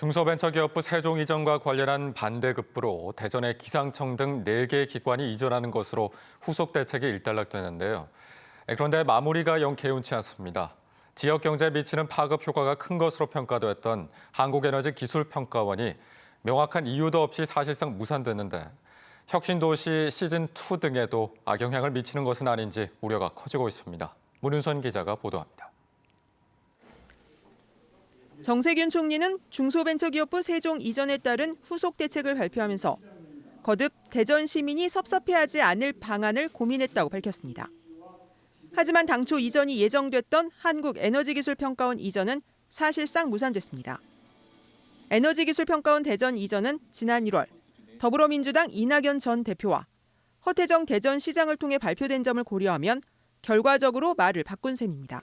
중소벤처기업부 세종 이전과 관련한 반대급부로 대전의 기상청 등 4개 기관이 이전하는 것으로 후속 대책이 일단락되는데요. 그런데 마무리가 영 개운치 않습니다. 지역 경제에 미치는 파급 효과가 큰 것으로 평가됐던 한국에너지기술평가원이 명확한 이유도 없이 사실상 무산됐는데 혁신도시 시즌2 등에도 악영향을 미치는 것은 아닌지 우려가 커지고 있습니다. 문윤선 기자가 보도합니다. 정세균 총리는 중소벤처기업부 세종 이전에 따른 후속 대책을 발표하면서 거듭 대전 시민이 섭섭해하지 않을 방안을 고민했다고 밝혔습니다. 하지만 당초 이전이 예정됐던 한국에너지기술평가원 이전은 사실상 무산됐습니다. 에너지기술평가원 대전 이전은 지난 1월 더불어민주당 이낙연 전 대표와 허태정 대전시장을 통해 발표된 점을 고려하면 결과적으로 말을 바꾼 셈입니다.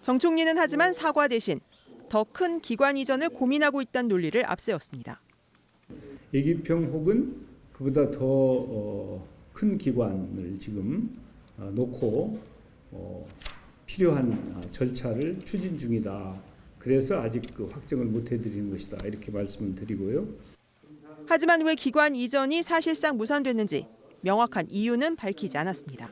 정 총리는 하지만 사과 대신 더 큰 기관 이전을 고민하고 있다는 논리를 앞세웠습니다. 예기평 혹은 그보다 더 큰 기관을 지금 놓고 필요한 절차를 추진 중이다. 그래서 아직 확정을 못 해드리는 것이다. 이렇게 말씀을 드리고요. 하지만 왜 기관 이전이 사실상 무산됐는지 명확한 이유는 밝히지 않았습니다.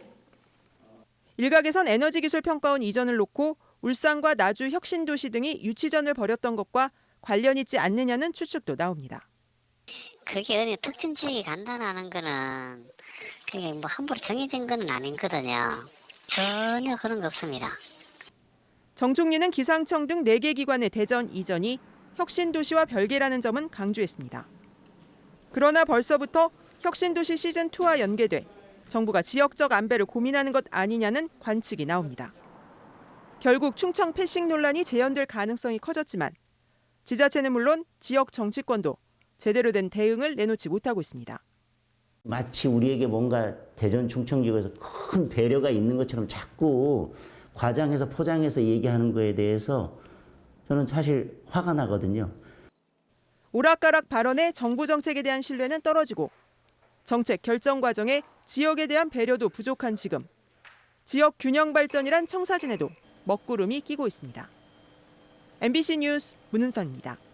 일각에선 에너지기술평가원 이전을 놓고 울산과 나주 혁신도시 등이 유치전을 벌였던 것과 관련 있지 않느냐는 추측도 나옵니다. 그게 어디 특정 지역에 간다는 거는 그게 뭐 함부로 정해진 건 아니거든요. 전혀 그런 거 없습니다. 정 총리는 기상청 등 4개 기관의 대전 이전이 혁신도시와 별개라는 점은 강조했습니다. 그러나 벌써부터 혁신도시 시즌2와 연계돼 정부가 지역적 안배를 고민하는 것 아니냐는 관측이 나옵니다. 결국 충청 패싱 논란이 재현될 가능성이 커졌지만 지자체는 물론 지역 정치권도 제대로 된 대응을 내놓지 못하고 있습니다. 마치 우리에게 뭔가 대전 충청 지역에서 큰 배려가 있는 것처럼 자꾸 과장해서 포장해서 얘기하는 거에 대해서 저는 사실 화가 나거든요. 오락가락 발언에 정부 정책에 대한 신뢰는 떨어지고 정책 결정 과정에 지역에 대한 배려도 부족한 지금 지역 균형 발전이란 청사진에도 먹구름이 끼고 있습니다. MBC 뉴스 문은선입니다.